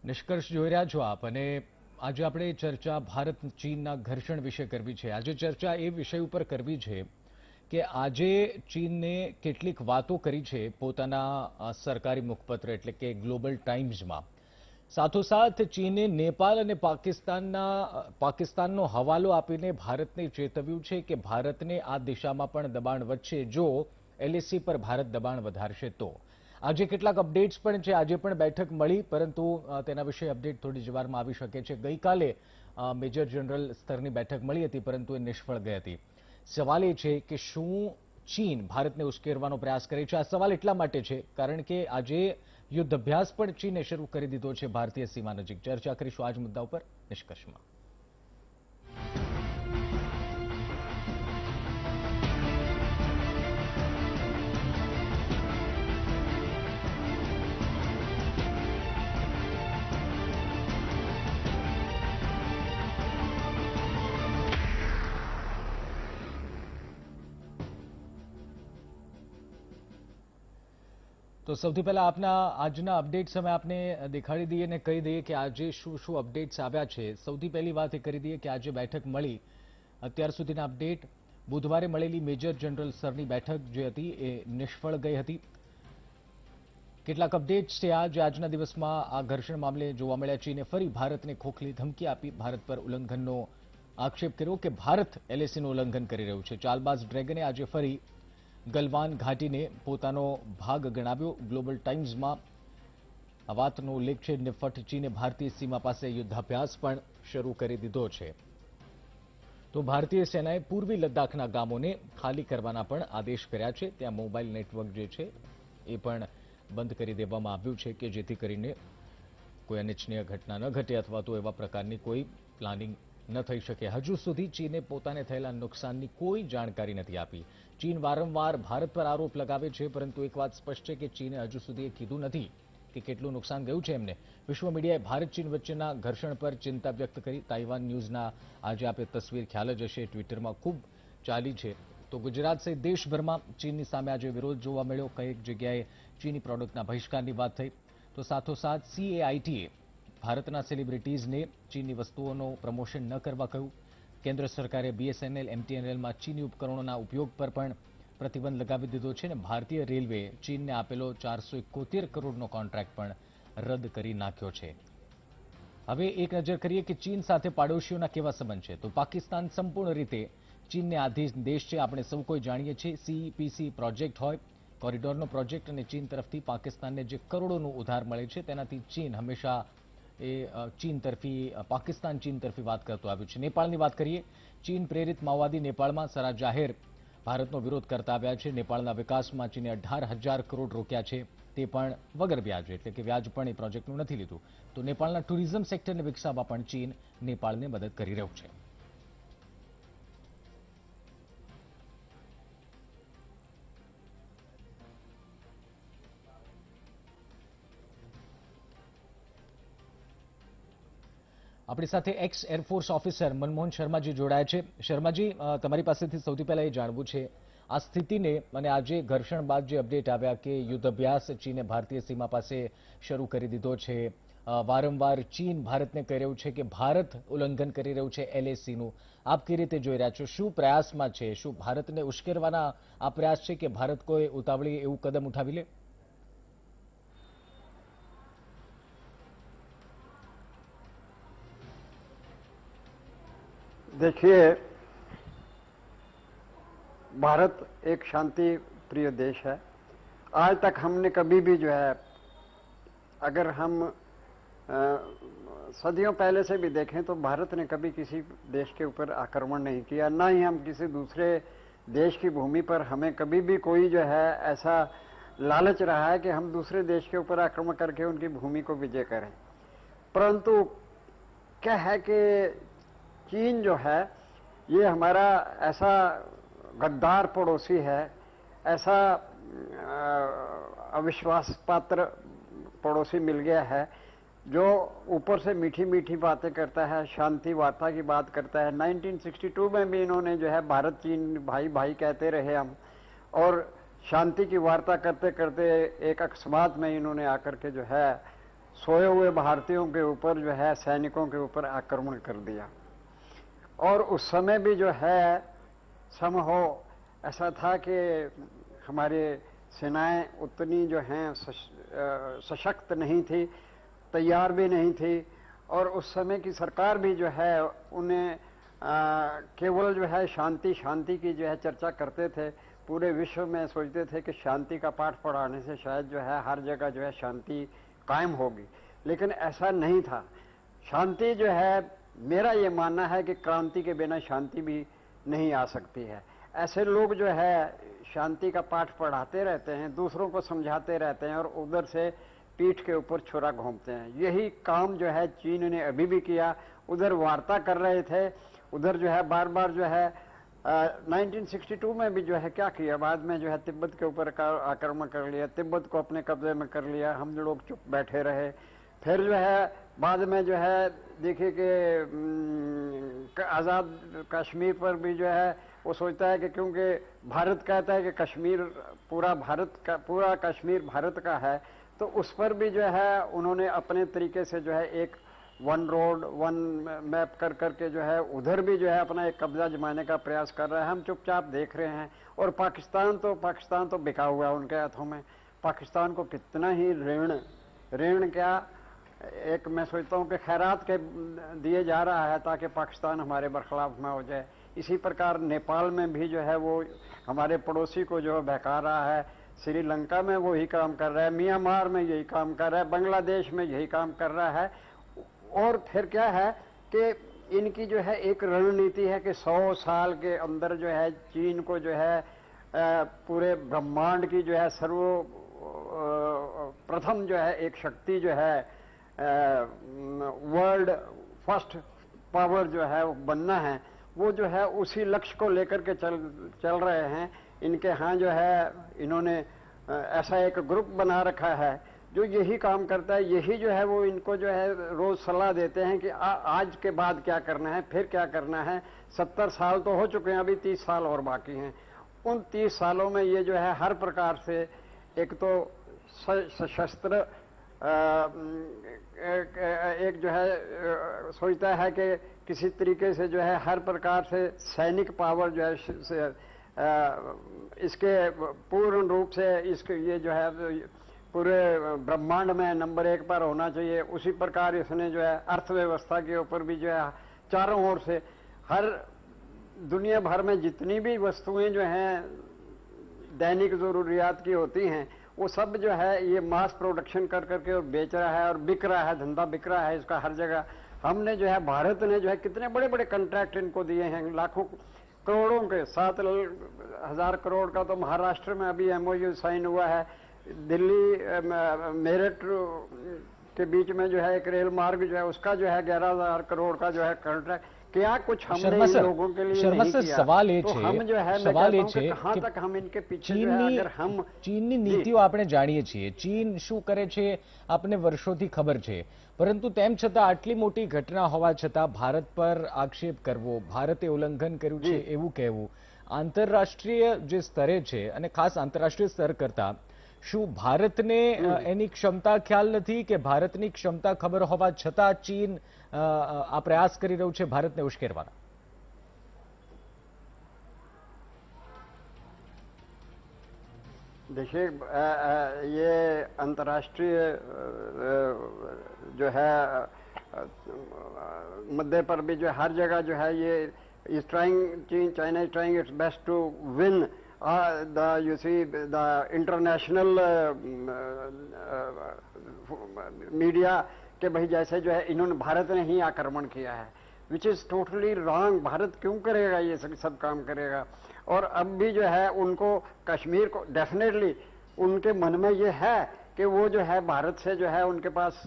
નિષ્કર્ષ જોઈ રહ્યા છો આપ અને આજે આપણે ચર્ચા ભારત ચીનના ઘર્ષણ વિશે કરવી છે। આજે ચર્ચા એ વિષય ઉપર કરવી છે કે આજે ચીનને કેટલીક વાતો કરી છે પોતાના સરકારી મુખપત્ર એટલે કે ગ્લોબલ ટાઈમ્સમાં। સાથોસાથ ચીને નેપાળ અને પાકિસ્તાનનો હવાલો આપીને ભારતને ચેતવ્યું છે કે ભારતને આ દિશામાં પણ દબાણ વધશે જો એલએસી પર ભારત દબાણ વધારશે તો। આજે કેટલાક અપડેટ્સ પણ છે। આજે પણ બેઠક મળી પરંતુ તેના વિશે અપડેટ થોડી જ વારમાં આવી શકે છે। ગઈકાલે મેજર જનરલ સ્તરની બેઠક મળી હતી પરંતુ એ નિષ્ફળ ગઈ હતી। સવાલ એ છે કે શું ચીન ભારતને ઉશ્કેરવાનો પ્રયાસ કરે છે? આ સવાલ એટલા માટે છે કારણ કે આજે યુદ્ધ અભ્યાસ પણ ચીને શરૂ કરી દીધો છે ભારતીય સીમા નજીક। ચર્ચા કરીશું આ જ મુદ્દા ઉપર નિષ્કર્ષમાં। તો સૌથી પહેલા આપના આજના અપડેટ્સ અમે આપને દેખાડી દઈએ અને કહી દઈએ કે આજે શું શું અપડેટ્સ આવ્યા છે। સૌથી પહેલી વાત એ કરી દઈએ કે આજે બેઠક મળી। અત્યાર સુધીના અપડેટ બુધવારે મળેલી મેજર જનરલ સ્તરની બેઠક જે હતી એ નિષ્ફળ ગઈ હતી। કેટલાક અપડેટ્સ છે જે આજના દિવસમાં આ ઘર્ષણ મામલે જોવા મળ્યા। ચીને ફરી ભારતને ખોખલી ધમકી આપી ભારત પર ઉલ્લંઘનનો આક્ષેપ કર્યો કે ભારત એલએસીનું ઉલ્લંઘન કરી રહ્યું છે। ચાલબાઝ ડ્રેગને આજે ફરી ગલવાન ઘાટીને પોતાનો ભાગ ગણાવ્યો। ગ્લોબલ ટાઈમ્સમાં આ વાતનો ઉલ્લેખ છે। નિફ્ફટ ચીને ભારતીય સીમા પાસે યુદ્ધાભ્યાસ પણ શરૂ કરી દીધો છે। તો ભારતીય સેનાએ પૂર્વી લદ્દાખના ગામોને ખાલી કરવાના પણ આદેશ કર્યા છે। ત્યાં મોબાઈલ નેટવર્ક જે છે એ પણ બંધ કરી દેવામાં આવ્યું છે કે જેથી કરીને કોઈ અનિચ્છનીય ઘટના ન ઘટે અથવા તો એવા પ્રકારની કોઈ પ્લાનિંગ ન થઈ શકે। હજુ સુધી ચીને પોતાને થયેલા નુકસાનની કોઈ જાણકારી નથી આપી। ચીન વારંવાર ભારત પર આરોપ લગાવે છે પરંતુ એક વાત સ્પષ્ટ છે કે ચીને હજુ સુધી એ કીધું નથી કે કેટલું નુકસાન ગયું છે એમને। વિશ્વ મીડિયાએ ભારત ચીન વચ્ચેના ઘર્ષણ પર ચિંતા વ્યક્ત કરી। તાઇવાન ન્યૂઝના આજે આપે તસવીર ખ્યાલ જ હશે ટ્વિટરમાં ખૂબ ચાલી છે। તો ગુજરાત સહિત દેશભરમાં ચીનની સામે આજે વિરોધ જોવા મળ્યો। કઈક જગ્યાએ ચીની પ્રોડક્ટના બહિષ્કારની વાત થઈ તો સાથોસાથ સીએઆઈટીએ ભારતના સેલિબ્રિટીઝને ચીનની વસ્તુઓનો પ્રમોશન ન કરવા કહ્યું। કેન્દ્ર સરકારે બીએસએનએલ એમટીએનએલમાં ચીની ઉપકરણોના ઉપયોગ પર પણ પ્રતિબંધ લગાવી દીધો છે અને ભારતીય રેલવેએ ચીનને આપેલો 471 કરોડનો કોન્ટ્રાક્ટ પણ રદ કરી નાખ્યો છે। હવે એક નજર કરીએ કે ચીન સાથે પાડોશીઓના કેવા સંબંધ છે। તો પાકિસ્તાન સંપૂર્ણ રીતે ચીનને આધીન દેશ છે। આપણે સૌ કોઈ જાણીએ છીએ સીપીસી પ્રોજેક્ટ હોય કોરિડોરનો પ્રોજેક્ટ અને ચીન તરફથી પાકિસ્તાનને જે કરોડોનું ઉધાર મળે છે તેનાથી ચીન હંમેશા એ ચીન તરફી પાકિસ્તાન ચીન તરફી વાત કરતો આવ્યું છે। નેપાળની વાત કરીએ ચીન પ્રેરિત માઓવાદી નેપાળમાં સરા જાહેર ભારતનો વિરોધ કરતા આવ્યા છે। નેપાળના વિકાસમાં ચીને 18,000 કરોડ રોક્યા છે તે પણ વગર વ્યાજે એટલે કે વ્યાજ પણ એ પ્રોજેક્ટનું નથી લીધું। તો નેપાળના ટુરિઝમ સેક્ટરને વિકસાવવા પણ ચીન નેપાળને મદદ કરી રહ્યું છે। આપણી સાથે x air force officer Manmohan Sharmaji જોડાયા છે। શર્માજી તમારી પાસેથી સૌથી પહેલા એ જાણવું છે આ સ્થિતિને અને આજે ઘર્ષણ બાદ જે અપડેટ આવ્યા કે યુદ્ધ અભ્યાસ ચીને ભારતીય સીમા પાસે શરૂ કરી દીધો છે। વારંવાર ચીન ભારતને કહી રહ્યું છે કે ભારત ઉલ્લંઘન કરી રહ્યું છે એલએસીનું। આપ કઈ રીતે જોઈ રહ્યા છો? શું પ્રયાસમાં છે? શું ભારતને ઉશ્કેરવાના આ પ્રયાસ છે કે ભારત કોઈ ઉતાવળી એવું કદમ ઉઠાવી લે? देखिए, भारत एक शांति प्रिय देश है। आज तक हमने कभी भी जो है, अगर हम सदियों पहले से भी देखें तो भारत ने कभी किसी देश के ऊपर आक्रमण नहीं किया, ना ही हम किसी दूसरे देश की भूमि पर हमें कभी भी कोई जो है ऐसा लालच रहा है कि हम दूसरे देश के ऊपर आक्रमण करके उनकी भूमि को विजय करें। परंतु क्या है कि चीन जो है ये हमारा ऐसा गद्दार पड़ोसी है, ऐसा अविश्वास पात्र पड़ोसी मिल गया है जो ऊपर से मीठी मीठी बातें करता है, शांति वार्ता की बात करता है। 1962 में भी इन्होंने जो है भारत चीन भाई भाई कहते रहे हम, और शांति की वार्ता करते करते एक अकस्मात में इन्होंने आकर के जो है सोए हुए भारतीयों के ऊपर जो है सैनिकों के ऊपर आक्रमण कर दिया। और उस समय भी जो है समहो ऐसा था कि हमारे सेनाएं उतनी जो हैं सशक्त नहीं थी, तैयार भी नहीं थी, और उस समय की सरकार भी जो है उन्हें केवल जो है शांति शांति की जो है चर्चा करते थे। पूरे विश्व में सोचते थे कि शांति का पाठ पढ़ाने से शायद जो है हर जगह जो है शांति कायम होगी, लेकिन ऐसा नहीं था। शांति जो है, मेरा ये मानना है कि क्रांति के बिना शांति भी नहीं आ सकती है। ऐसे लोग जो है शांति का पाठ पढ़ाते रहते हैं, दूसरों को समझाते रहते हैं और उधर से पीठ के ऊपर छुरा घोंपते हैं। यही काम जो है चीन ने अभी भी किया। उधर वार्ता कर रहे थे, उधर जो है बार बार जो है 1962 में भी जो है क्या किया, बाद में जो है तिब्बत के ऊपर आक्रमण कर लिया, तिब्बत को अपने कब्जे में कर लिया, हम लोग चुप बैठे रहे। फिर जो है बाद में जो है देखिए कि आज़ाद कश्मीर पर भी जो है वो सोचता है कि क्योंकि भारत कहता है कि कश्मीर पूरा कश्मीर भारत का है, तो उस पर भी जो है उन्होंने अपने तरीके से जो है एक वन रोड वन मैप कर करके जो है उधर भी जो है अपना एक कब्जा जमाने का प्रयास कर रहा है। हम चुपचाप देख रहे हैं। और पाकिस्तान तो बिका हुआ है उनके हाथों में। पाकिस्तान को कितना ही ऋण क्या, एक मैं सोचता हूँ कि खैरात के दिए जा रहा है ताकि पाकिस्तान हमारे बरखिलाफ ना हो जाए। इसी प्रकार नेपाल में भी जो है वो हमारे पड़ोसी को जो है बहका रहा है, श्रीलंका में वो ही काम कर रहा है, म्यांमार में यही काम कर रहा है, बांग्लादेश में यही काम कर रहा है। और फिर क्या है कि इनकी जो है एक रणनीति है कि 100 साल के अंदर जो है चीन को जो है पूरे ब्रह्मांड की जो है प्रथम जो है एक शक्ति जो है वर्ल्ड फर्स्ट पावर जो है वो बनना है। वो जो है उसी लक्ष्य को लेकर के चल रहे हैं। इनके यहाँ जो है इन्होंने ऐसा एक ग्रुप बना रखा है जो यही काम करता है। यही जो है वो इनको जो है रोज सलाह देते हैं कि आज के बाद क्या करना है, फिर क्या करना है। 70 साल तो हो चुके हैं, अभी 30 साल और बाकी हैं। उन 30 सालों में ये जो है हर प्रकार से एक तो सशस्त्र एक जो है सोचता है कि किसी तरीके से जो है हर प्रकार से सैनिक पावर जो है इसके पूर्ण रूप से इसके ये जो है पूरे ब्रह्मांड में नंबर 1 पर होना चाहिए। उसी प्रकार इसने जो है अर्थव्यवस्था के ऊपर भी जो है चारों ओर से हर दुनिया भर में जितनी भी वस्तुएं जो हैं दैनिक जरूरियात की होती हैं वो सब जो है ये मास प्रोडक्शन कर करके और बेच रहा है और बिक रहा है, धंधा बिक रहा है इसका हर जगह। हमने जो है भारत ने जो है कितने बड़े बड़े कॉन्ट्रैक्ट इनको दिए हैं, लाखों करोड़ों के, 7,000 करोड़ का तो महाराष्ट्र में अभी MOU साइन हुआ है। दिल्ली मेरठ के बीच में जो है एक रेल मार्ग जो है उसका जो है 11,000 करोड़ का जो है कॉन्ट्रैक्ट। क्या कुछ हमने इन लोगों के लिए नहीं किया? सवाल ये तो हम जो है कहां तक हम इनके पीछे जो है अगर हम ચીનની નીતિઓ આપણે જાણીએ છીએ, ચીન શું કરે છે આપને વર્ષોથી ખબર છે, પરંતુ તેમ છતાં આટલી મોટી ઘટના હોવા છતાં ભારત પર આક્ષેપ કરવો, ભારતે ઉલ્લંઘન કર્યું છે એવું કહેવું આંતરરાષ્ટ્રીય જે સ્તરે છે અને ખાસ આંતરરાષ્ટ્રીય સ્તર કરતા શું ભારતને એની ક્ષમતા ખ્યાલ નથી કે ભારતની ક્ષમતા ખબર હોવા છતાં ચીન આ પ્રયાસ કરી રહ્યું છે ભારતને ઉશ્કેરવાના? देखिए ये अंतर्राष्ट्रीय जो है मुद्दे पर भी जो हर जगह जो है ये China is trying its best to win the international media के भाई जैसे जो है इन्होंने भारत ने ही आक्रमण किया है, which is totally wrong. Bharat क्यों करेगा ये सब काम करेगा? और अब भी जो है उनको कश्मीर को डेफिनेटली उनके मन में ये है कि वो जो है भारत से जो है उनके पास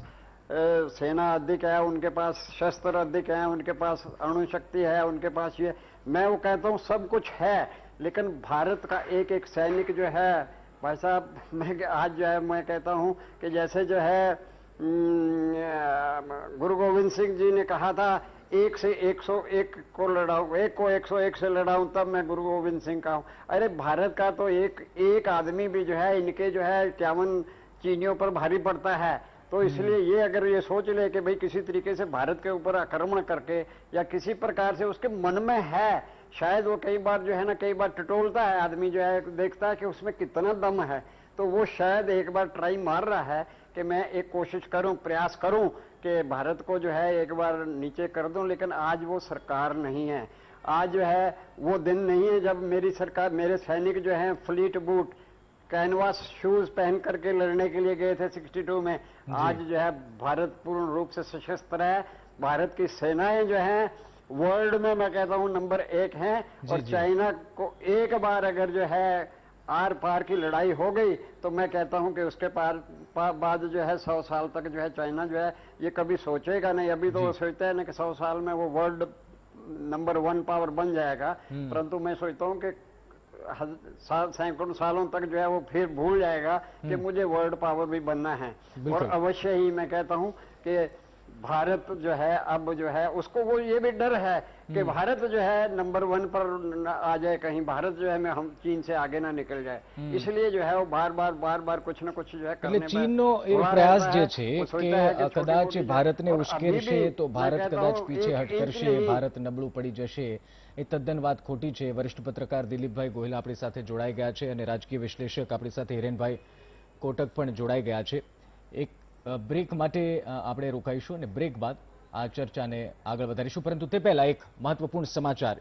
सेना अधिक है, उनके पास शस्त्र अधिक है, उनके पास अणु शक्ति है, उनके पास ये, मैं वो कहता हूँ सब कुछ है, लेकिन भारत का एक एक सैनिक जो है भाई साहब, मैं आज जो है मैं कहता हूँ कि जैसे जो है गुरु गोविंद सिंह जी ने कहा था 1 से 101 को लड़ाऊं, 1 को 101 से लड़ाऊं तब मैं गुरु गोविंद सिंह का हूं। अरे भारत का तो एक आदमी भी जो है इनके जो है 51 चीनियों पर भारी पड़ता है। तो इसलिए ये अगर ये सोच ले कि भाई किसी तरीके से भारत के ऊपर आक्रमण करके या किसी प्रकार से उसके मन में है, शायद वो कई बार जो है ना, कई बार टटोलता है आदमी, जो है देखता है कि उसमें कितना दम है, तो वो शायद एक बार ट्राई मार रहा है कि मैं एक कोशिश करूं, प्रयास करूं कि भारत को जो है एक बार नीचे कर दूं। लेकिन आज वो सरकार नहीं है, आज जो है वो दिन नहीं है जब मेरी सरकार, मेरे सैनिक जो हैं फ्लीट बूट कैनवास शूज पहन करके लड़ने के लिए गए थे 62 में। आज जो है भारत पूर्ण रूप से सशस्त्र है। भारत की सेनाएं जो हैं वर्ल्ड में मैं कहता हूं नंबर 1 हैं। और चाइना को एक बार अगर जो है आर पार की लड़ाई हो गई तो मैं कहता हूं कि उसके बाद जो है 100 साल तक जो है चाइना जो है ये कभी सोचेगा नहीं। अभी तो वो सोचता है ना कि 100 साल में वो वर्ल्ड नंबर 1 पावर बन जाएगा, परंतु मैं सोचता हूं कि सैकड़ों सालों तक जो है वो फिर भूल जाएगा कि मुझे वर्ल्ड पावर भी बनना है। और अवश्य ही मैं कहता हूं कि भारत जो है अब जो है उसको वो ये भी डर है कि भारत जो है नंबर 1 पर आ जाए, कहीं भारत जो है मैं हम चीन से आगे ना निकल जाए, इसलिए जो है वो बार बार कुछ न कुछ जो है करने में चीनનો એ પ્રયાસ જે છે કે કદાચ ભારતને ઉશ્કેરશે તો ભારત કદાચ પીછે હટ કરશે, ભારત નબળું પડી જશે, એ તદ્દન વાત ખોટી છે। વરિષ્ઠ પત્રકાર દિલીપભાઈ ગોહિલ આપણી સાથે જોડાઈ ગયા છે અને રાજકીય વિશ્લેષક આપણી સાથે હિરેનભાઈ કોટક પણ જોડાઈ ગયા છે। એક બ્રેક માટે આપણે રોકાઈશું અને બ્રેક બાદ આ ચર્ચાને આગળ વધારીશું, પરંતુ તે પહેલા એક મહત્વપૂર્ણ સમાચાર।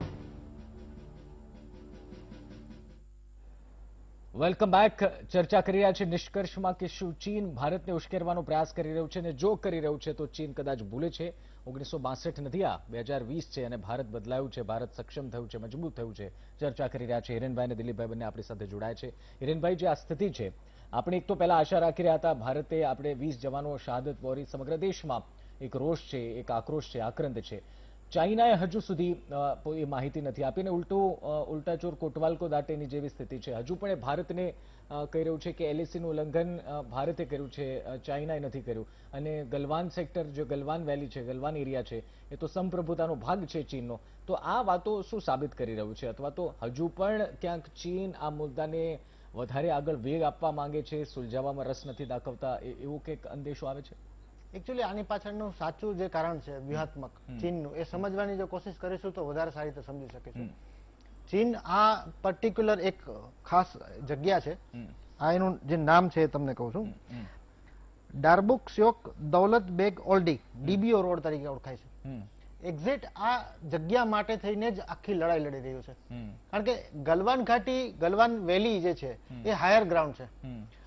Welcome back. ચર્ચા કરી રહ્યા છે નિષ્કર્ષમાં કે શું ચીન ભારતને ઉશ્કેરવાનો પ્રયાસ કરી રહ્યું છે, અને જો કરી રહ્યું છે તો ચીન કદાચ ભૂલે છે 1962 નથી, આ 2020 છે અને ભારત બદલાયું છે, ભારત સક્ષમ થયું છે, મજબૂત થયું છે। ચર્ચા કરી રહ્યા છે હિરેનભાઈ અને દિલીપભાઈ, બંને આપણી સાથે જોડાય છે। હિરેનભાઈ, જે આ સ્થિતિ છે, આપણે એક તો પહેલા આશા રાખી રહ્યા હતા ભારતે આપણે 20 જવાનો શહાદત વહોરી, સમગ્ર દેશમાં એક રોષ છે, એક આક્રોશ છે, આક્રંદ છે। ચાઇનાએ હજુ સુધી એ માહિતી નથી આપી અને ઉલટાચોર કોટવાલ કો દાટેની જેવી સ્થિતિ છે। હજુ પણ એ ભારતને કહી રહ્યું છે કે એલએસીનું ઉલ્લંઘન ભારતે કર્યું છે, ચાઇનાએ નથી કર્યું। અને ગલવાન સેક્ટર, જે ગલવાન વેલી છે, ગલવાન એરિયા છે, એ તો સંપ્રભુતાનો ભાગ છે ચીનનો। તો આ વાતો શું સાબિત કરી રહ્યું છે, અથવા તો હજુ પણ ક્યાંક ચીન આ મુદ્દાને વધારે આગળ વેગ આપવા માંગે છે, સુલઝાવવામાં રસ નથી દાખવતા, એવું કંઈક અંદેશો આવે છે? એકચ્યુઅલી આની પાછળનું સાચું જે કારણ છે વ્યૂહાત્મક ચીનનું, એ સમજવાની જો કોશિશ કરીશું તો વધારે સારી રીતે સમજી શકીશું। ચીન આ પર્ટિક્યુલર એક ખાસ જગ્યા છે, આ એનું જે નામ છે એ તમને કહું છું, ડાર્બુક સ્યોક દૌલત બેગ ઓલ્ડી, ડીબીઓ રોડ તરીકે ઓળખાય છે। એક્ઝેક્ટ આ જગ્યા માટે થઈને જ આખી લડાઈ લડી રહ્યું છે, કારણ કે ગલવાન ઘાટી, ગલવાન વેલી જે છે એ હાયર ગ્રાઉન્ડ છે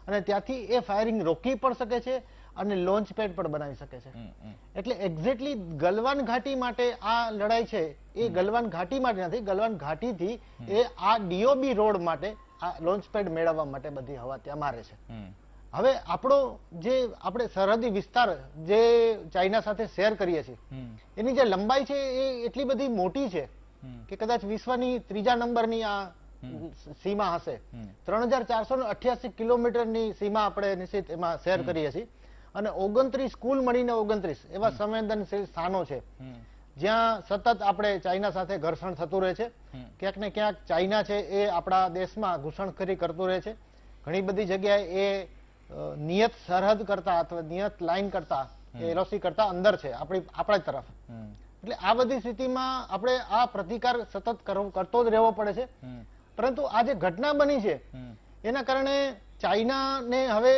અને ત્યાંથી એ ફાયરિંગ રોકી પણ શકે છે અને લોન્ચ પેડ પણ બનાવી શકે છે। એટલે એક્ઝેક્ટલી ગલવાન ઘાટી માટે આ લડાઈ છે એ ગલવાન ઘાટી માટે નથી, ગલવાન ઘાટીથી એ આ ડીઓબી રોડ માટે આ લોન્ચ પેડ મેળવવા માટે બધી હવા ત્યાં મારે છે। હવે આપણો જે આપણે સરહદી વિસ્તાર જે ચાઇના સાથે શેર કરીએ છીએ એની જે લંબાઈ છે એ એટલી બધી મોટી છે કે કદાચ વિશ્વની 3જા નંબરની આ સીમા હશે। 3488 કિલોમીટરની સીમા આપણે નિશ્ચિત એમાં શેર કરીએ છીએ અને 29 કુલ મળીને 29 એવા સંવેદનશીલ સ્થાનો છે જ્યાં સતત આપણે ચાઇના સાથે ઘર્ષણ થતું રહે છે। ક્યાંક ને ક્યાંક ચાઇના છે એ આપણા દેશમાં ઘૂસણખોરી કરતું રહે છે। ઘણી બધી જગ્યાએ એ નિયત સરહદ કરતા અથવા નિયત લાઈન કરતા, એલઓસી કરતા અંદર છે આપણા તરફ। એટલે આ બધી સ્થિતિમાં આપણે આ પ્રતિકાર સતત કરતો જ રહેવો પડે છે। પરંતુ આ જે ઘટના બની છે એના કારણે ચાઇનાને હવે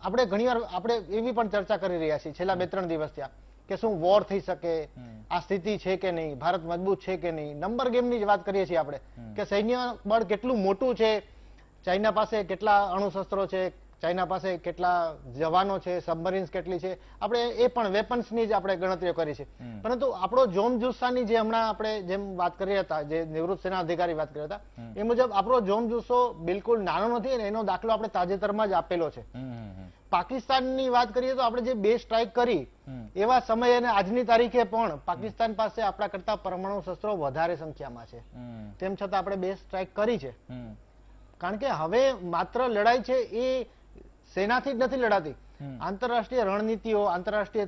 આપણે ઘણીવાર આપણે એવી પણ ચર્ચા કરી રહ્યા છીએ છેલ્લા 2-3 દિવસ ત્યાં કે શું વોર થઈ શકે, આ સ્થિતિ છે કે નહીં, ભારત મજબૂત છે કે નહીં। નંબર ગેમની જ વાત કરીએ છીએ આપણે કે સૈન્ય બળ કેટલું મોટું છે, ચાઇના પાસે કેટલા અણુશસ્ત્રો છે, ચાઇના પાસે કેટલા જવાનો છે, સબમરીન્સ કેટલી છે, આપણે એ પણ વેપન્સની જ આપણે ગણતરીઓ કરી છે। પરંતુ આપણો જોમજુસ્સાની જે હમણાં આપણે જેમ વાત કરી હતા, જે નિવૃત્ત સેના અધિકારી વાત કર્યા હતા એ મુજબ આપણો જોમજુસ્સો બિલકુલ નાનો નથી અને એનો દાખલો આપણે તાજેતરમાં જ આપેલો છે। પાકિસ્તાનની વાત કરીએ તો આપણે જે 2 સ્ટ્રાઇક કરી એવા સમય અને આજની તારીખે પણ પાકિસ્તાન પાસે આપણા કરતા પરમાણુ શસ્ત્રો વધારે સંખ્યામાં છે, તેમ છતાં આપણે 2 સ્ટ્રાઇક કરી છે। કારણ કે હવે માત્ર લડાઈ છે એ સેનાથી જ નથી લડાતી, આંતરરાષ્ટ્રીય રણનીતિઓ, આંતરરાષ્ટ્રીય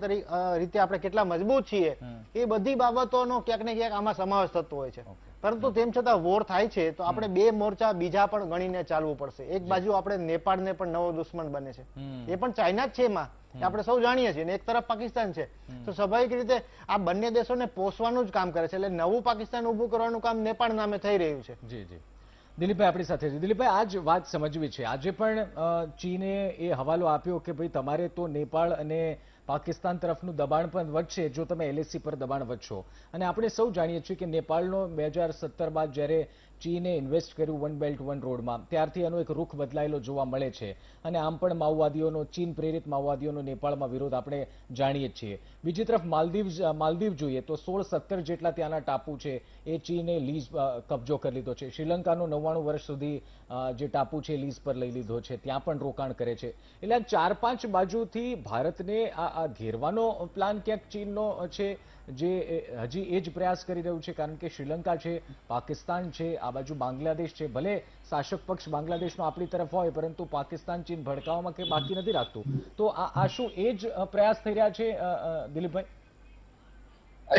રીતે આપણે કેટલા મજબૂત છીએ એ બધી બાબતોનો ક્યાંક ને ક્યાંક આમાં સમાવેશ થતો હોય છે। પરંતુ તેમ છતાં વોર થાય છે તો આપણે 2 મોરચા બીજા પણ ગણીને ચાલવું પડશે। એક બાજુ આપણે નેપાળને પણ નવો દુશ્મન બને છે, એ પણ ચાઇના જ છે એમાં, એ આપણે સૌ જાણીએ છીએ. એક તરફ પાકિસ્તાન છે, તો સ્વાભાવિક રીતે આ બંને દેશોને પોષવાનું જ કામ કરે છે. એટલે નવું પાકિસ્તાન ઉભું કરવાનું કામ નેપાળ નામે થઈ રહ્યું છે. જી જી દિલીપભાઈ આપણી સાથે છે. દિલીપભાઈ આ જ વાત સમજવી છે. આજે પણ ચીને એ હવાલો આપ્યો કે ભાઈ તમારે તો નેપાળ અને પાકિસ્તાન તરફનું દબાણ પણ વધશે જો તમે LAC પર દબાણ વધશો. અને આપણે સૌ જાણીએ છીએ કે નેપાળનો 2017 બાદ જ્યારે ચીને ઇન્વેસ્ટ કર્યું વન બેલ્ટ વન રોડમાં ત્યારથી એનો એક રૂખ બદલાયેલો જોવા મળે છે. અને આમ પણ માઓવાદીઓનો, ચીન પ્રેરિત માઓવાદીઓનો નેપાળમાં વિરોધ આપણે જાણીએ છીએ. બીજી તરફ માલદીવ જોઈએ તો 16-17 જેટલા ત્યાંના ટાપુ છે એ ચીને લીઝ કબજો કરી લીધો છે. શ્રીલંકાનો 99 વર્ષ સુધી જે ટાપુ છે લીઝ પર લઈ લીધો છે, ત્યાં પણ રોકાણ કરે છે. એટલે આ 4-5 બાજુથી ભારતને આ ઘેરવાનો પ્લાન ક્યાંક ચીનનો છે, જે હજી એ જ પ્રયાસ કરી રહ્યું છે. કારણ કે શ્રીલંકા છે, પાકિસ્તાન છે, આ બાજુ બાંગ્લાદેશ છે. ભલે શાસક પક્ષ બાંગ્લાદેશનો આપણી તરફ હોય, પરંતુ પાકિસ્તાન ચીન ભડકાવવામાં કંઈ બાકી નથી રાખતું. તો આ શું એ જ પ્રયાસ થઈ રહ્યા છે દિલીપભાઈ?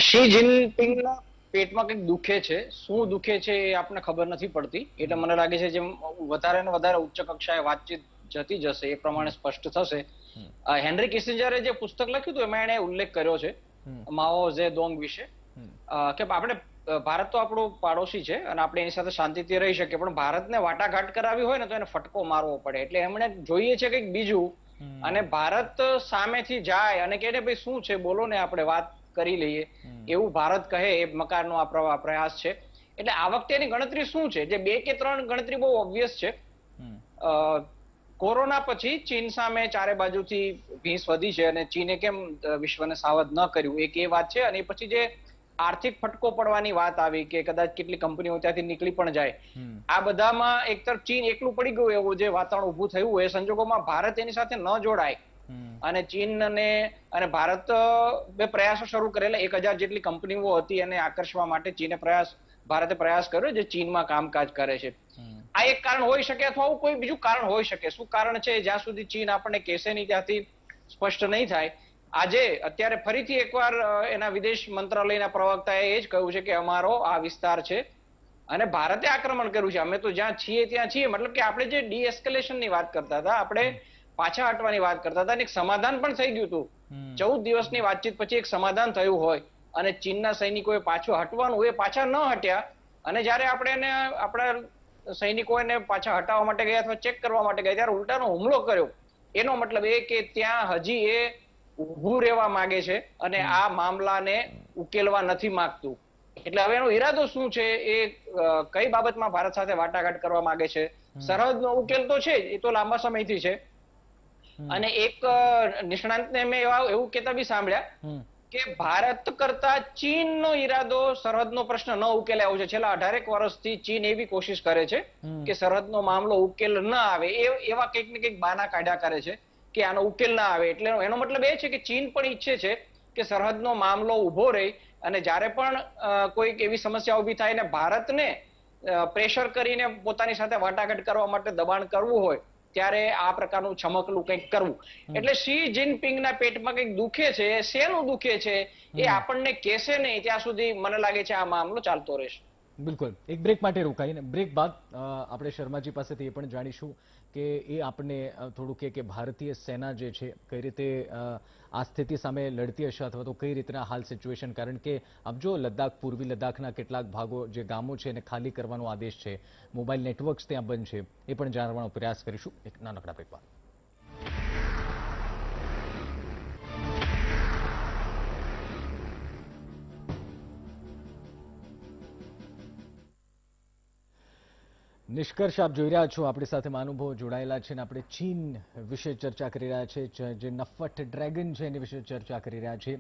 શી જિનપિંગના પેટમાં કંઈક દુખે છે. શું દુખે છે એ આપણને ખબર નથી પડતી. એટલે મને લાગે છે જેમ વધારે ને વધારે ઉચ્ચ કક્ષાએ વાતચીત જતી જશે એ પ્રમાણે સ્પષ્ટ થશે. હેનરી કિસિંજરે જે પુસ્તક લખ્યું હતું એમાં એણે ઉલ્લેખ કર્યો છે માઓ ઝેડોંગ વિશે કે આપણે ભારત તો આપણો પાડોશી છે અને આપણે એની સાથે શાંતિથી રહી શકીએ, પણ ભારતને વાટાઘાટ કરાવી હોય ને તો એને ફટકો મારવો પડે. એટલે એમણે જોઈએ છે કંઈક બીજું અને ભારત સામેથી જાય અને કહે ભાઈ શું છે બોલો ને આપણે વાત કરી લઈએ, એવું ભારત કહે એ મકારનો આ પ્રયાસ છે. એટલે આ વખતેની ગણતરી શું છે? જે 2 કે 3 ગણતરી બહુ ઓબ્વિયસ છે. કોરોના પછી ચીન સામે ચારે બાજુથી ભીંસ વધી છે અને ચીને કેમ વિશ્વને સાવધ ન કર્યું, એક એ વાત છે. અને પછી જે આર્થિક ફટકો પડવાની વાત આવી કે કદાચ કેટલી કંપનીઓ ત્યાંથી નીકળી પણ જાય, આ બધામાં એક તરફ ચીન એકલું પડી ગયું એવું જે વાતાવરણ ઉભું થયું એ સંજોગોમાં ભારત એની સાથે ન જોડાય અને ચીન અને ભારત બે પ્રયાસો શરૂ કરેલા. 1000 જેટલી કંપનીઓ હતી એને આકર્ષવા માટે ભારતે પ્રયાસ કર્યો જે ચીનમાં કામકાજ કરે છે. આ એક કારણ હોઈ શકે અથવા આવું કોઈ બીજું કારણ હોઈ શકે. શું કારણ છે જ્યાં સુધી ચીન આપણને કહેશે નહીં ત્યાંથી સ્પષ્ટ નહીં થાય. આજે અત્યારે ફરીથી એકવાર એના વિદેશ મંત્રાલયના પ્રવક્તાએ એ જ કહ્યું છે કે અમારો આ વિસ્તાર છે અને ભારતે આક્રમણ કર્યું છે. અમે તો જ્યાં છીએ ત્યાં છીએ. મતલબ કે આપણે જે ડીએસ્કેલેશનની વાત કરતા હતા, આપણે પાછા હટવાની વાત કરતા હતા અને એક સમાધાન પણ થઈ ગયું હતું. 14 દિવસની વાતચીત પછી એક સમાધાન થયું હોય અને ચીનના સૈનિકોએ પાછું હટવાનું, એ પાછા ન હટ્યા. અને જયારે આપણે એને આપણા સૈનિકોને પાછા હટાવવા માટે ગયા અથવા ચેક કરવા માટે ગયા ત્યારે ઉલટાનો હુમલો કર્યો. એનો મતલબ એ કે ત્યાં હજી એ ઊભું રહેવા માંગે છે અને આ મામલાને ઉકેલવા નથી માંગતું. એટલે હવે એનો ઈરાદો શું છે, એ કઈ બાબતમાં ભારત સાથે વાટાઘાટ કરવા માંગે છે? સરહદનો ઉકેલ તો છે, એ તો લાંબા સમયથી છે. અને એક નિષ્ણાંતને મેં એવું કહેતા બી સાંભળ્યા કે ભારત કરતા ચીનનો ઈરાદો સરહદનો પ્રશ્ન ન ઉકેલાયો છે. છેલ્લા 18 વર્ષથી ચીન એવી કોશિશ કરે છે કે સરહદનો મામલો ઉકેલ ન આવે, એવા કંઈક ને કંઈક બહાના કાઢ્યા કરે છે કે આનો ઉકેલ ના આવે. એટલે એનો મતલબ એ છે કે ચીન પણ ઈચ્છે છે કે સરહદનો મામલો ઉભો રહે અને જ્યારે પણ કોઈક એવી સમસ્યા ઉભી થાય ને ભારતને પ્રેશર કરીને પોતાની સાથે વાટાઘાટ કરવા માટે દબાણ કરવું હોય ત્યારે આ પ્રકારનું છમકલું કંઈક કરવું. એટલે શી જિનપિંગના પેટમાં કંઈક દુખે છે. શેનું દુખે છે એ આપણને કહેશે નહીં ત્યાં સુધી મને લાગે છે આ મામલો ચાલતો રહેશે. બિલકુલ. એક બ્રેક માટે રોકાઈને બ્રેક બાદ આપણે શર્માજી પાસેથી એ પણ જાણીશું કે એ આપણને થોડું કે ભારતીય સેના જે છે કઈ રીતે આ સ્થિતિ સામે લડતી હશે અથવા તો કઈ રીતના હાલ સિચ્યુએશન. કારણ કે આપ જો લદ્દાખ, પૂર્વી લદ્દાખના કેટલાક ભાગો જે ગામો છે એને ખાલી કરવાનો આદેશ છે, મોબાઈલ નેટવર્ક્સ ત્યાં બંધ છે, એ પણ જાણવાનો પ્રયાસ કરીશું એક નાનકડા બ્રેક બાદ. નિષ્કર્ષ આપ જોઈ રહ્યા છો, આપણી સાથે મહાનુભાવો જોડાયેલા છે અને આપણે ચીન વિશે ચર્ચા કરી રહ્યા છે, જે નફ્ફટ ડ્રેગન છે એની વિશે ચર્ચા કરી રહ્યા છે.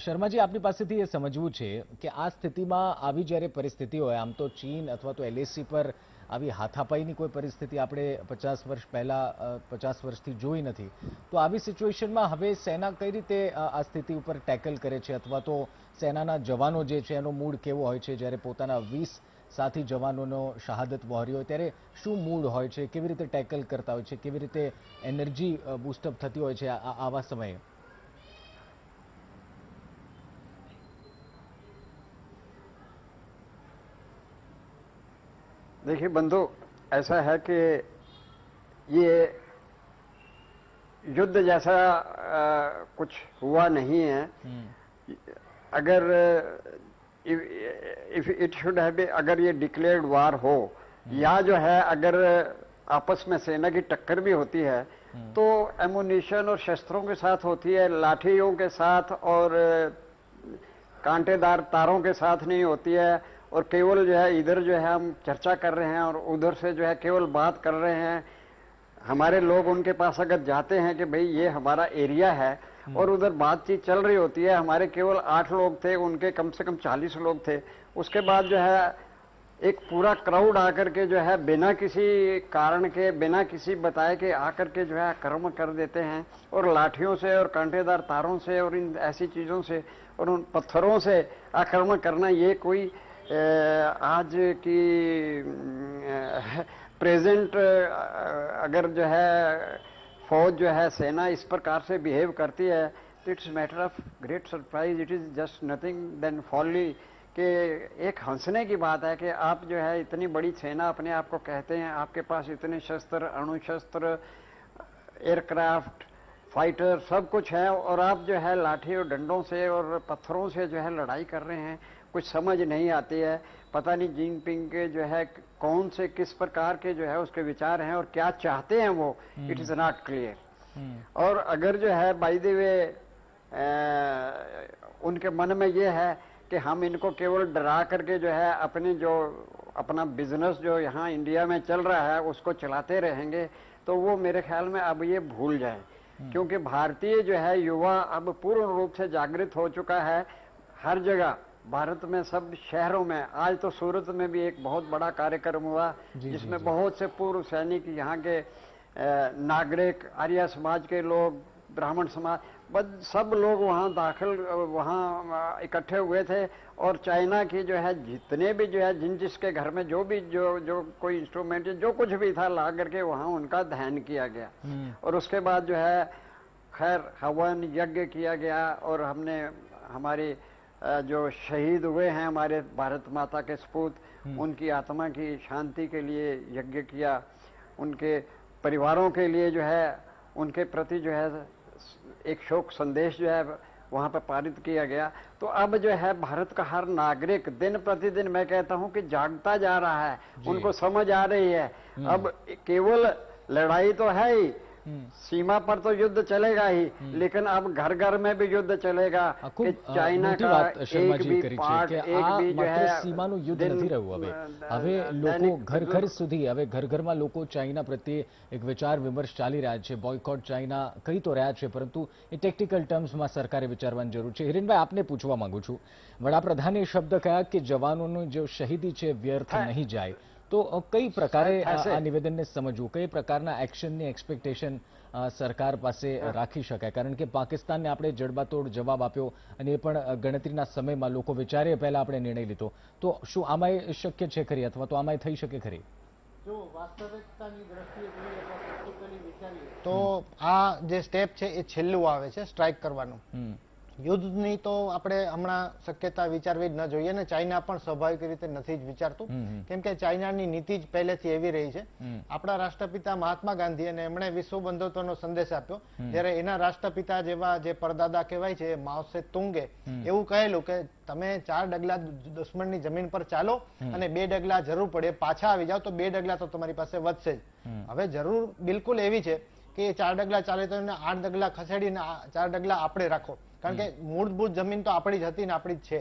શર્માજી, આપની પાસેથી એ સમજવું છે કે આ સ્થિતિમાં આવી જ્યારે પરિસ્થિતિ હોય, આમ તો ચીન અથવા તો LAC પર આવી હાથાપાઈની કોઈ પરિસ્થિતિ આપણે 50 વર્ષ પહેલા 50 વર્ષથી જોઈ નથી. તો આવી સિચ્યુએશનમાં હવે સેના કઈ રીતે આ સ્થિતિ ઉપર ટેકલ કરે છે અથવા તો સેનાના જવાનો જે છે એનો મૂડ કેવો હોય છે જ્યારે પોતાના 20 સાથી જવાનોનો શહાદત વહોરી હોય ત્યારે શું મૂડ હોય છે, કેવી રીતે ટેકલ કરતા હોય છે, કેવી રીતે એનર્જી બૂસ્ટઅપ થતી હોય છે આવા સમયે? देखिए बंधु, ऐसा है कि ये युद्ध जैसा कुछ हुआ नहीं है। अगर इफ इट शुड हैव अगर ये डिक्लेयर्ड वार हो या जो है अगर आपस में सेना की टक्कर भी होती है तो एमुनिशन और शस्त्रों के साथ होती है, लाठियों के साथ और कांटेदार तारों के साथ नहीं होती है। और केवल जो है इधर जो है हम चर्चा कर रहे हैं और उधर से जो है केवल बात कर रहे हैं। हमारे लोग उनके पास अगर जाते हैं कि भाई ये हमारा एरिया है और उधर बातचीत चल रही होती है, हमारे केवल 8 लोग थे, उनके कम से कम 40 लोग थे। उसके बाद जो है एक पूरा क्राउड आकर के जो है बिना किसी कारण के, बिना किसी बताए के आकर के जो है आक्रमण कर देते हैं और लाठियों से और कांटेदार तारों से और इन ऐसी चीजों से और उन पत्थरों से आक्रमण करना, ये कोई आज की प्रेजेंट अगर जो है फौज जो है सेना इस प्रकार से बिहेव करती है तो it's matter of great surprise. It is just nothing than folly कि एक हंसने की बात है कि आप जो है इतनी बड़ी सेना अपने आप को कहते हैं, आपके पास इतने शस्त्र, अणुशस्त्र, एयरक्राफ्ट, फाइटर सब कुछ है और आप जो है लाठी और डंडों से और पत्थरों से जो है लड़ाई कर रहे हैं। कुछ समझ नहीं आती है, पता नहीं जिनपिंग के जो है कौन से किस प्रकार के जो है उसके विचार हैं और क्या चाहते हैं वो, इट इज नॉट क्लियर। और अगर जो है बाय द वे उनके मन में ये है कि हम इनको केवल डरा करके जो है अपना बिजनेस जो यहाँ इंडिया में चल रहा है उसको चलाते रहेंगे, तो वो मेरे ख्याल में अब ये भूल जाए। क्योंकि भारतीय जो है युवा अब पूर्ण रूप से जागृत हो चुका है। हर जगह भारत में सब शहरों में, आज तो सूरत में भी एक बहुत बड़ा कार्यक्रम हुआ जिसमें बहुत से पूर्व सैनिक, यहाँ के नागरिक, आर्य समाज के लोग, ब्राह्मण समाज, सब लोग वहाँ इकट्ठे हुए थे और चाइना की जो है जितने भी जो है जिसके घर में जो कोई इंस्ट्रूमेंट जो कुछ भी था ला करके वहाँ उनका दहन किया गया। और उसके बाद जो है खैर हवन यज्ञ किया गया और हमने हमारी जो शहीद हुए हैं हमारे भारत माता के सपूत, उनकी आत्मा की शांति के लिए यज्ञ किया। उनके परिवारों के लिए जो है उनके प्रति जो है एक शोक संदेश जो है वहां पर पारित किया गया। तो अब जो है भारत का हर नागरिक दिन प्रतिदिन मैं कहता हूं कि जागता जा रहा है, उनको समझ आ रही है। अब केवल लड़ाई तो है ही, सीमा पर तो युद्ध चलेगा ही, लेकिन अब घर घर में भी युद्ध चलेगा कि चाइना का एक भी पार्ट, एक भी जो है સીમાનું યુદ્ધ નથી રહ્યું। હવે લોકો ઘર સુધી, હવે ઘરમાં લોકો ચાઇના પ્રત્યે એક વિચાર વિમર્શ ચાલી રહ્યા છે, બોયકોટ ચાઇના કહી તો રહ્યા છે, પરંતુ એ ટેક્ટિકલ ટર્મ્સમાં સરકારે વિચારવાની જરૂર છે। હિરેનભાઈ, આપને પૂછવા માંગુ છું, વડાપ્રધાને શબ્દ કહ્યા કે જવાનોનો જે શહીદી છે વ્યર્થ નહીં જાય, તો કઈ પ્રકારે આ નિવેદનને સમજવું, કઈ પ્રકારના એક્શનની એક્સપેક્ટેશન સરકાર પાસે રાખી શકાય? કારણ કે પાકિસ્તાનને આપણે જડબાતોડ જવાબ આપ્યો અને એ પણ ગણતરીના સમયમાં લોકો વિચારે પહેલા આપણે નિર્ણય લીધો, તો શું આમાંય શક્ય છે ખરી અથવા તો આમાંય થઈ શકે ખરી? જો વાસ્તવિકતાની દ્રષ્ટિએ જોઈએ અથવા પ્રેક્ટિકલી વિચારીએ તો આ જે સ્ટેપ છે એ છેલ્લું આવે છે સ્ટ્રાઇક કરવાનું। યુદ્ધની તો આપણે હમણાં શક્યતા વિચારવી જ ન જોઈએ ને ચાઇના પણ સ્વાભાવિક રીતે નથી જ વિચારતું, કેમ કે ચાઇનાની નીતિ જ પહેલેથી એવી રહી છે। આપણા રાષ્ટ્રપિતા મહાત્મા ગાંધી અને એમણે વિશ્વ બંધુત્વનો સંદેશ આપ્યો, જ્યારે એના રાષ્ટ્રપિતા જેવા જે પરદાદા કહેવાય છે માઓ સે તુંગે એવું કહેલું કે તમે 4 ડગલા દુશ્મનની જમીન પર ચાલો અને 2 ડગલા જરૂર પડે પાછા આવી જાઓ તો 2 ડગલા તો તમારી પાસે વધશે જ। હવે જરૂર બિલકુલ એવી છે કે 4 ડગલા ચાલે તો 8 ડગલા ખસેડીને 4 ડગલા આપણે રાખો, કારણ કે મૂળભૂત જમીન તો આપણી જ હતી ને આપણી જ છે।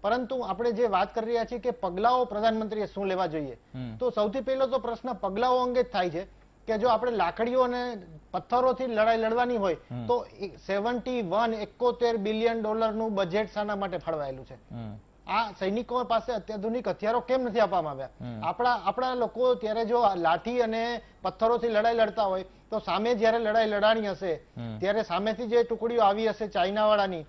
પરંતુ આપણે જે વાત કરી રહ્યા છીએ કે પગલાઓ પ્રધાનમંત્રીએ શું લેવા જોઈએ, તો સૌથી પહેલો તો પ્રશ્ન પગલાઓ અંગે જ થાય છે કે જો આપણે લાકડીઓ અને પથ્થરોથી લડાઈ લડવાની હોય તો 71 બિલિયન ડોલરનું બજેટ શાના માટે ફાળવાયેલું છે? આ સૈનિકો પાસે અત્યાધુનિક હથિયારો કેમ નથી આપવામાં આવ્યા? આપણા લોકો ત્યારે જો લાઠી અને પથ્થરોથી લડાઈ લડતા હોય તો સામે જયારે લડાઈ લડાણી હશે ત્યારે સામેથી જે ટુકડીઓ આવી હશે ચાઇના વાળાની,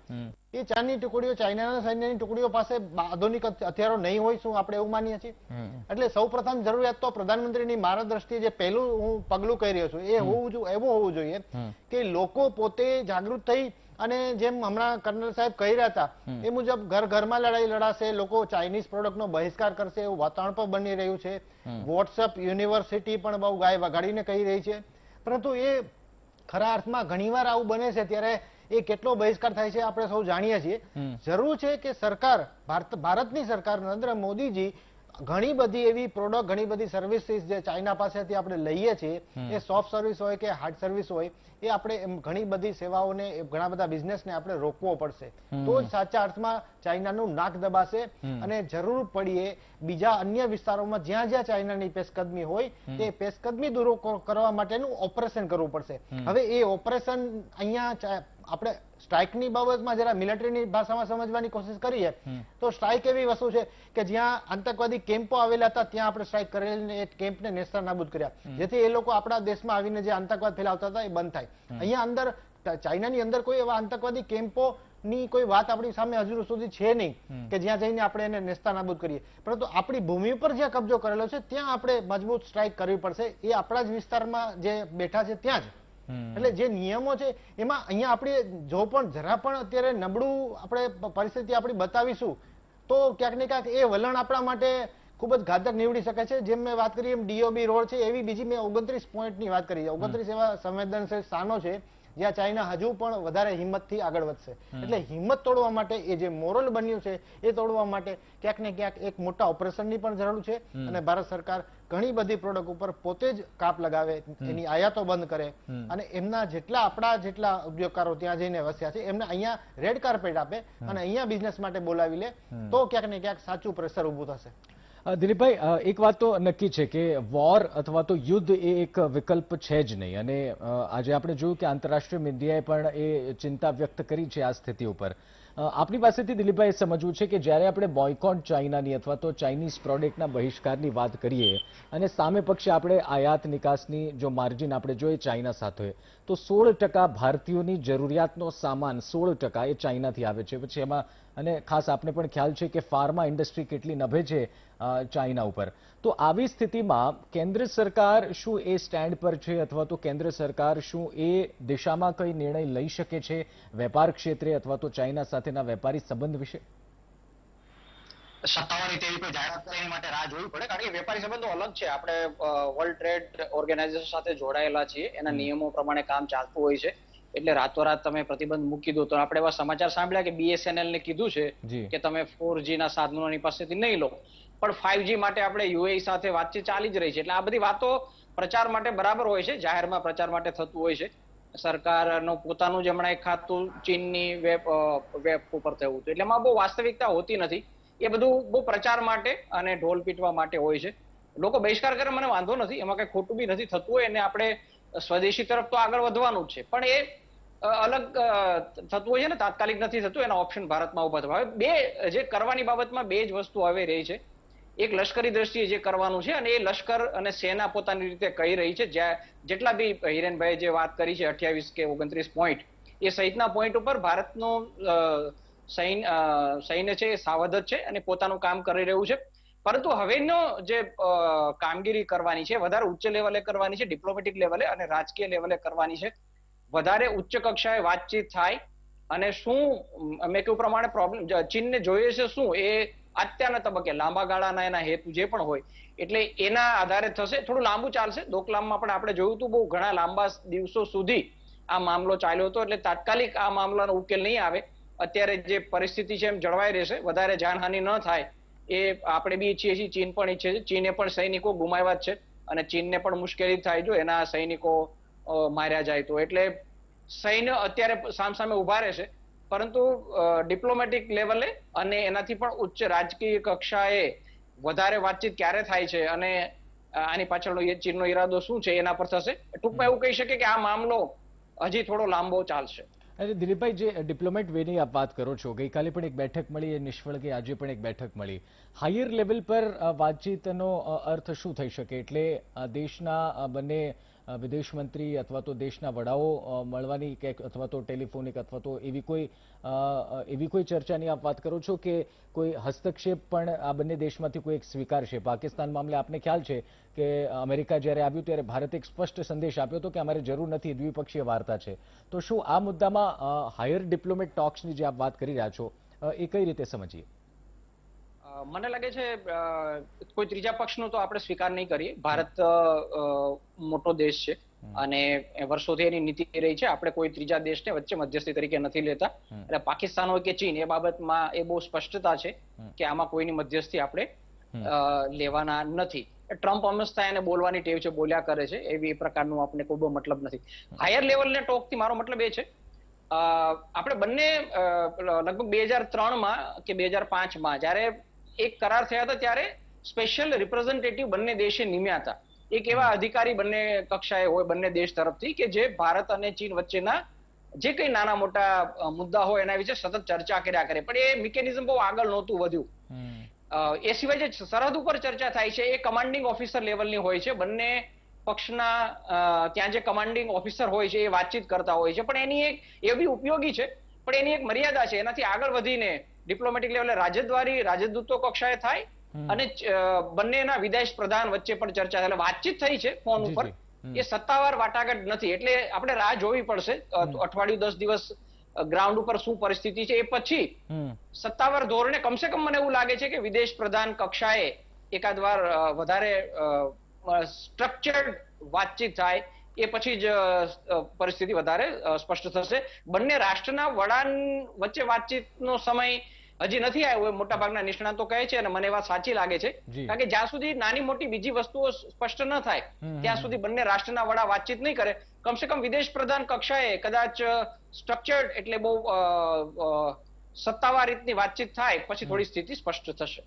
એ ચાઇની ટુકડીઓ, ચાઇનાના સૈન્યની ટુકડીઓ પાસે આધુનિક હથિયારો નહીં હોય, શું આપણે એવું માનીએ છીએ? એટલે સૌ પ્રથમ જરૂરિયાત તો પ્રધાનમંત્રીની મારા દ્રષ્ટિએ જે પહેલું હું પગલું કહી રહ્યો છું એ એવું હોવું જોઈએ કે લોકો પોતે જાગૃત થઈ અને જેમ હમણાં કર્નલ સાહેબ કહી રહ્યા હતા એ મુજબ ઘરમાં લડાઈ લડાશે, લોકો ચાઇનીઝ પ્રોડક્ટનો બહિષ્કાર કરશે એવું વાતાવરણ પણ બની રહ્યું છે। વોટ્સએપ યુનિવર્સિટી પણ બહુ ગાય વગાડીને કહી રહી છે, પરંતુ એ ખરા અર્થમાં ઘણીવાર આવું બને છે ત્યારે એ કેટલો બહિષ્કાર થાય છે આપણે સૌ જાણીએ છીએ. જરૂર છે કે સરકાર, ભારતની સરકાર, નરેન્દ્ર મોદીજી ઘણી બધી એવી પ્રોડક્ટ, ઘણી બધી સર્વિસીસ જે ચાઇના પાસેથી આપણે લઈએ છીએ, એ સોફ્ટ સર્વિસ હોય કે હાર્ડ સર્વિસ હોય, એ આપણે ઘણી બધી સેવાઓને, ઘણા બધા બિઝનેસને આપણે રોકવો પડશે. તો જ સાચા અર્થમાં ચાઇનાનું નાક દબાશે અને જરૂર પડીએ બીજા અન્ય વિસ્તારોમાં જ્યાં જ્યાં ચાઇનાની પેશકદમી હોય તે પેશકદમી દૂર કરવા માટેનું ઓપરેશન કરવું પડશે. હવે એ ઓપરેશન અહીંયા આપણે સ્ટ્રાઇકની બાબતમાં જરા મિલિટરીની ભાષામાં સમજવાની કોશિશ કરીએ તો સ્ટ્રાઇક એવી વસ્તુ છે કે જ્યાં આતંકવાદી કેમ્પો આવેલા હતા ત્યાં આપણે સ્ટ્રાઇક કરેલી, એ કેમ્પને નેસ્તનાબૂદ કર્યા, જેથી એ લોકો આપણા દેશમાં આવીને જે આતંકવાદ ફેલાવતા હતા એ બંધ થાય. અહીંયા અંદર ચાઇનાની અંદર કોઈ એવા આતંકવાદી કેમ્પો ની કોઈ વાત આપણી સામે હજુ સુધી છે નહીં કે જ્યાં જઈને આપણે એને નેસ્તનાબૂદ કરીએ, પરંતુ આપણી ભૂમિ ઉપર જ્યાં કબજો કરેલો છે ત્યાં આપણે મજબૂત સ્ટ્રાઇક કરવી પડશે. એ આપણા જ વિસ્તારમાં જે બેઠા છે ત્યાં જ. એટલે જે નિયમો છે એમાં અહીંયા આપણે જો પણ જરા પણ અત્યારે નબળું આપણે પરિસ્થિતિ આપણી બતાવીશું તો ક્યાંક ને ક્યાંક એ વલણ આપણા માટે ખૂબ જ ઘાતક નીવડી શકે છે. જેમ મેં વાત કરી એમ DOB રોડ છે, એવી બીજી મેં 29 પોઈન્ટની વાત કરી છે. 29 એવા સંવેદનશીલ સ્થાનો છે જ્યાં ચાઇના હજુ પણ વધારે હિંમતથી આગળ વધશે. એટલે હિંમત તોડવા માટે, એ જે મોરલ બન્યું છે એ તોડવા માટે ક્યાંક ને ક્યાંક એક મોટા ઓપરેશનની પણ જરૂર છે. અને ભારત સરકાર ઘણી બધી પ્રોડક્ટ ઉપર પોતે જ કાપ લગાવે, એની આયાતો બંધ કરે અને એમના જેટલા, આપણા જેટલા ઉદ્યોગકારો ત્યાં જઈને વસ્યા છે એમને અહીંયા રેડ કાર્પેટ આપે અને અહીંયા બિઝનેસ માટે બોલાવી લે, તો ક્યાંક ને ક્યાંક સાચું પ્રેશર ઊભું થશે. દિલીપભાઈ, એક વાત તો નક્કી છે કે વોર અથવા તો યુદ્ધ એ એક વિકલ્પ છે જ નહીં, અને આજે આપણે જોયું કે આંતરરાષ્ટ્રીય મીડિયાએ પણ એ ચિંતા વ્યક્ત કરી છે આ સ્થિતિ ઉપર. આપની પાસેથી દિલીપભાઈ સમજવું છે કે જ્યારે આપણે બોયકોટ ચાઇનાની અથવા તો ચાઇનીઝ પ્રોડક્ટના બહિષ્કારની વાત કરીએ અને સામે પક્ષે આપણે આયાત નિકાસની જો માર્જિન આપણે જોઈએ ચાઇના સાથે, તો 16% ભારતીયોની જરૂરિયાતનો સામાન 16% એ ચાઇનાથી આવે છે. પછી એમાં, અને ખાસ આપને પણ ખ્યાલ છે કે ફાર્મા ઇન્ડસ્ટ્રી કેટલી નભે છે ચાઇના ઉપર. તો આવી સ્થિતિમાં કેન્દ્ર સરકાર શું એ સ્ટેન્ડ પર છે, અથવા તો કેન્દ્ર સરકાર શું એ દિશામાં કઈ નિર્ણય લઈ શકે છે વેપાર ક્ષેત્રે અથવા તો ચાઇના સાથેના વેપારી સંબંધ વિશે? સત્તાવાર રીતે એવી કોઈ જાહેરાત કરે એની માટે રાહ જોવી પડે, કારણ કે વેપારી સંબંધો અલગ છે. આપણે વર્લ્ડ ટ્રેડ ઓર્ગેનાઇઝેશન સાથે જોડાયેલા છીએ, એના નિયમો પ્રમાણે કામ ચાલતું હોય છે. એટલે રાતોરાત તમે પ્રતિબંધ મૂકી દો તો આપણે એવા સમાચાર સાંભળ્યા કે BSNL ને કીધું છે કે તમે 4G ના સાધનો એની પાસેથી નહીં લો, પણ 5G માટે આપણે UAE સાથે વાતચીત ચાલી જ રહી છે. એટલે આ બધી વાતો પ્રચાર માટે બરાબર હોય છે, જાહેરમાં પ્રચાર માટે થતું હોય છે. સરકારનું પોતાનું જ હમણાં એક ખાતું ચીનની વેબ ઉપર થયું હતું, એટલે એમાં બહુ વાસ્તવિકતા હોતી નથી. એ બધું બહુ પ્રચાર માટે અને ઢોલ પીટવા માટે હોય છે. લોકો બહિષ્કાર કરે મને વાંધો નથી, એમાં કઈ ખોટું બી નથી થતું હોય, અને આપણે સ્વદેશી તરફ તો આગળ વધવાનું જ છે. પણ એ અલગ થતું હોય છે ને, તાત્કાલિક નથી થતું, એના ઓપ્શન ભારતમાં ઉભા થવા. હવે બે જે કરવાની બાબતમાં બે જ વસ્તુ હવે રહી છે. એક લશ્કરી દ્રષ્ટિએ જે કરવાનું છે, અને એ લશ્કર અને સેના પોતાની રીતે કહી રહી છે. જેટલા બી હિરેનભાઈ જે વાત કરી છે 28 કે 29 પોઈન્ટ, એ સહિતના પોઈન્ટ ઉપર ભારતનું સૈન્ય છે એ સાવધ છે અને પોતાનું કામ કરી રહ્યું છે. પરંતુ હવેનો જે કામગીરી કરવાની છે વધારે ઉચ્ચ લેવલે કરવાની છે, ડિપ્લોમેટિક લેવલે અને રાજકીય લેવલે કરવાની છે. વધારે ઉચ્ચ કક્ષાએ વાતચીત થાય અને શું મેં કહ્યું પ્રમાણે પ્રોબ્લેમ ચીનને જોઈએ છે શું એ અત્યારના તબક્કે લાંબા ગાળાના એના હેતુ જે પણ હોય એટલે એના આધારે થશે. થોડું લાંબુ ચાલશે. ડોકલામમાં પણ આપણે જોયું હતું બહુ ઘણા લાંબા દિવસો સુધી આ મામલો ચાલ્યો હતો, એટલે તાત્કાલિક આ મામલાનો ઉકેલ નહીં આવે. અત્યારે જે પરિસ્થિતિ છે એમ જળવાઈ રહેશે, વધારે જાનહાનિ ન થાય એ આપણે બી ઈચ્છીએ છીએ, ચીન પણ ઈચ્છે છે. ચીને પણ સૈનિકો ગુમાવ્યા જ છે અને ચીનને પણ મુશ્કેલી થાય જો એના સૈનિકો માર્યા જાય તો. એટલે સૈન્ય અત્યારે સામસામે ઉભા રહેશે, પરંતુ ડિપ્લોમેટિક લેવલે અને એનાથી પણ ઉચ્ચ રાજકીય કક્ષાએ વધારે વાતચીત ક્યારે થાય છે અને આની પાછળનો ચીનનો ઈરાદો શું છે એના પર થશે. ટૂંકમાં એવું કહી શકે કે આ મામલો હજી થોડો લાંબો ચાલશે. અરે દિલીપભાઈ, જે ડિપ્લોમેટ વેની આપ વાત કરો છો, ગઈકાલે પણ એક બેઠક મળી, એ નિષ્ફળ ગઈ, આજે પણ એક બેઠક મળી. હાયર લેવલ પર વાતચીતનો અર્થ શું થઈ શકે? એટલે દેશના બંને વિદેશ મંત્રી અથવા તો દેશના વડાઓ મળવાની કે અથવા તો ટેલિફોનિક અથવા તો એવી કોઈ ચર્ચાની આપ વાત કરો છો કે કોઈ હસ્તક્ષેપ પણ આ બંને દેશમાંથી કોઈ એક સ્વીકારશે? પાકિસ્તાન મામલે આપને ખ્યાલ છે કે અમેરિકા જ્યારે આવ્યું ત્યારે ભારતે એક સ્પષ્ટ સંદેશ આપ્યો હતો કે અમારે જરૂર નથી, દ્વિપક્ષીય વાર્તા છે. તો શું આ મુદ્દામાં હાયર ડિપ્લોમેટ ટોક્સની જે આપ વાત કરી રહ્યા છો એ કઈ રીતે સમજીએ? મને લાગે છે કોઈ ત્રીજા પક્ષનો તો આપણે સ્વીકાર નહીં કરીએ. ભારત મોટો દેશ છે અને વર્ષોથી એની નીતિ રહી છે. આપણે કોઈ ત્રીજા દેશને વચ્ચે મધ્યસ્થી તરીકે નથી લેતા. એટલે પાકિસ્તાન હોય કે ચીન, એ બાબતમાં એ બહુ સ્પષ્ટતા છે કે આમાં કોઈની મધ્યસ્થી આપણે લેવાના નથી. ટ્રમ્પ હંમેશા એને બોલવાની ટેવ છે, બોલ્યા કરે છે, એવી પ્રકારનું આપણે કોઈ બહુ મતલબ નથી. હાયર લેવલના ટોકથી મારો મતલબ એ છે, આપણે બંને લગભગ 2003માં કે 2005માં જ્યારે એક કરાર થયા હતા ત્યારે સ્પેશિયલ રિપ્રેઝેન્ટેટિવ બંને દેશે નિમ્યા હતા. એક એવા અધિકારી બંને કક્ષાએ હોય બંને દેશ તરફથી કે જે ભારત અને ચીન વચ્ચેના જે કઈ નાના મોટા મુદ્દા હોય એના વિશે સતત ચર્ચા કર્યા કરે. પણ એ મિકેનિઝમ બહુ આગળ નહોતું વધ્યું. એ સિવાય જે સરહદ ઉપર ચર્ચા થાય છે એ કમાન્ડિંગ ઓફિસર લેવલની હોય છે. બંને પક્ષના ત્યાં જે કમાન્ડિંગ ઓફિસર હોય છે એ વાતચીત કરતા હોય છે. પણ એની એક એવી ઉપયોગી છે, પણ એની એક મર્યાદા છે. એનાથી આગળ વધીને ડિપ્લોમેટિક લેવલે રાજદૂતો કક્ષાએ થાય અને બંનેના વિદેશ પ્રધાન વચ્ચે પણ ચર્ચા એટલે વાતચીત થઈ છે ફોન ઉપર. એ સત્તાવાર વાટાઘાટ નથી. એટલે આપણે રાહ જોવી પડશે અઠવાડિયું 10 દિવસ ગ્રાઉન્ડ ઉપર શું પરિસ્થિતિ છે. એ પછી સત્તાવાર ધોરણે કમસે કમ મને એવું લાગે છે કે વિદેશ પ્રધાન કક્ષાએ એકાદ વાર વધારે સ્ટ્રક્ચર્ડ વાતચીત થાય, એ પછી જ પરિસ્થિતિ વધારે સ્પષ્ટ થશે. બંને રાષ્ટ્રના વડા વચ્ચે વાતચીતનો સમય હજી નથી આવ્યો, મોટાભાગના નિષ્ણાતો કહે છે, અને મને વાત સાચી લાગે છે. કારણ કે જ્યાં સુધી નાની મોટી બીજી વસ્તુઓ સ્પષ્ટ ન થાય ત્યાં સુધી બંને રાષ્ટ્રના વડા વાતચીત નહીં કરે. કમસે કમ વિદેશ પ્રધાન કક્ષાએ કદાચ સ્ટ્રક્ચર્ડ એટલે બહુ સત્તાવાર રીતની વાતચીત થાય પછી થોડી સ્થિતિ સ્પષ્ટ થશે.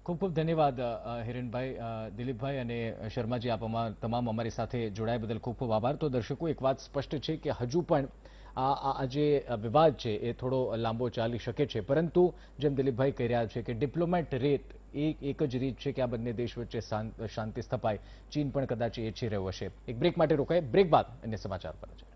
ખૂબ ખૂબ ધન્યવાદ હિરેનભાઈ, દિલીપભાઈ અને શર્માજી, આપ તમામ અમારી સાથે જોડાયા બદલ ખૂબ ખૂબ આભાર. તો દર્શકો, એક વાત સ્પષ્ટ છે કે હજુ પણ આ જે વિવાદ છે એ થોડો લાંબો ચાલી શકે છે, પરંતુ જેમ દિલીપભાઈ કહી રહ્યા છે કે ડિપ્લોમેટ રેટ એક જ રીત છે કે આ બંને દેશ વચ્ચે શાંતિ સ્થપાય. ચીન પણ કદાચ એ ઈચ્છી રહ્યો હશે. એક બ્રેક માટે રોકાય, બ્રેક બાદ અન્ય સમાચાર પર છે.